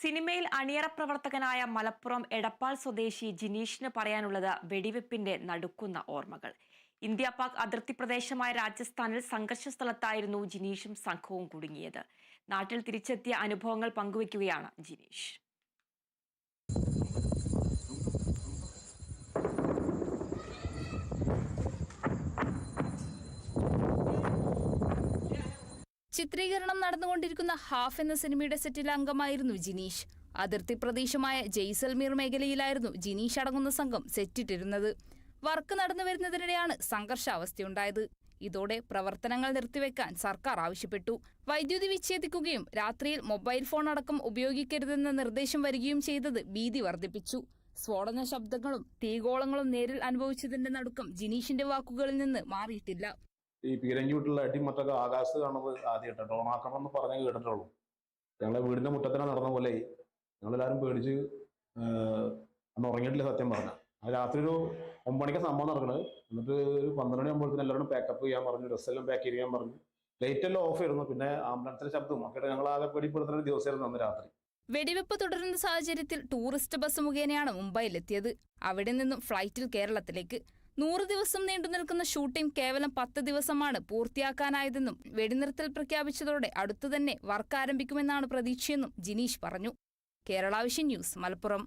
സിനിമയിൽ അണിയറ പ്രവർത്തകനായ മലപ്പുറം എടപ്പാൾ സ്വദേശി ജിനീഷിന് പറയാനുള്ളത് വെടിവെപ്പിന്റെ നടുക്കുന്ന ഓർമ്മകൾ. ഇന്ത്യ പാക് അതിർത്തി പ്രദേശമായ രാജസ്ഥാനിൽ സംഘർഷ സ്ഥലത്തായിരുന്നു ജിനീഷും സംഘവും കുടുങ്ങിയത്. നാട്ടിൽ തിരിച്ചെത്തിയ അനുഭവങ്ങൾ പങ്കുവയ്ക്കുകയാണ് ജിനീഷ്. ചിത്രീകരണം നടന്നുകൊണ്ടിരിക്കുന്ന ഹാഫ് എന്ന സിനിമയുടെ സെറ്റിലെ അംഗമായിരുന്നു ജിനീഷ്. അതിർത്തി പ്രദേശമായ ജയ്സൽമീർ മേഖലയിലായിരുന്നു ജിനീഷ് അടങ്ങുന്ന സംഘം സെറ്റിട്ടിരുന്നത്. വർക്ക് നടന്നു വരുന്നതിനിടെയാണ് സംഘർഷാവസ്ഥയുണ്ടായത്. ഇതോടെ പ്രവർത്തനങ്ങൾ നിർത്തിവെക്കാൻ സർക്കാർ ആവശ്യപ്പെട്ടു. വൈദ്യുതി വിച്ഛേദിക്കുകയും രാത്രിയിൽ മൊബൈൽ ഫോൺ അടക്കം ഉപയോഗിക്കരുതെന്ന നിർദ്ദേശം വരികയും ചെയ്തത് ഭീതി വർദ്ധിപ്പിച്ചു. സ്ഫോടന ശബ്ദങ്ങളും തീഗോളങ്ങളും നേരിൽ അനുഭവിച്ചതിന്റെ നടുക്കം ജിനീഷിന്റെ വാക്കുകളിൽ നിന്ന് മാറിയിട്ടില്ല. ഈ പീരങ്കിവിട്ടുള്ള അടിമത്തൊക്കെ ആകാശത്ത് കാണുന്നത് ആദ്യമായിട്ട് ഡ്രോണാക്കണം എന്ന് പറഞ്ഞേ കേട്ടിട്ടുള്ളൂ. ഞങ്ങളെ വീടിന്റെ മുറ്റത്തിനെ നടന്ന പോലെ ഞങ്ങളെല്ലാവരും പേടിച്ച് അന്ന് ഉറങ്ങിയിട്ടില്ല. സത്യം പറഞ്ഞ അത് രാത്രി ഒരു 9 മണിക്ക് സംഭവം നടക്കുന്നത്. എന്നിട്ട് ഒരു 12 മണിയാകുമ്പോഴത്തേന് എല്ലാവരും പാക്കപ്പ് ചെയ്യാൻ പറഞ്ഞു, ഡ്രസ്സെല്ലാം പാക്ക് ചെയ്യാൻ പറഞ്ഞു. ലൈറ്റ് എല്ലാം ഓഫ് ആയിരുന്നു. പിന്നെ ആംബുലൻസിന്റെ ശബ്ദം ഒക്കെ ഞങ്ങൾ ആകെ പേടിപ്പെടുത്തുന്ന ഒരു ദിവസമായിരുന്നു അന്ന് രാത്രി. വെടിവെപ്പ് തുടരുന്ന സാഹചര്യത്തിൽ ടൂറിസ്റ്റ് ബസ് മുഖേനയാണ് മുംബൈയിലെത്തിയത്. അവിടെ നിന്നും ഫ്ലൈറ്റിൽ കേരളത്തിലേക്ക്. 100 ദിവസം നീണ്ടു നിൽക്കുന്ന ഷൂട്ടിംഗ് കേവലം 10 ദിവസമാണ് പൂർത്തിയാക്കാനായതെന്നും വെടിനിർത്തൽ പ്രഖ്യാപിച്ചതോടെ അടുത്തുതന്നെ വർക്ക് ആരംഭിക്കുമെന്നാണ് പ്രതീക്ഷയെന്നും ജിനീഷ് പറഞ്ഞു. Kerala vision news, Malappuram.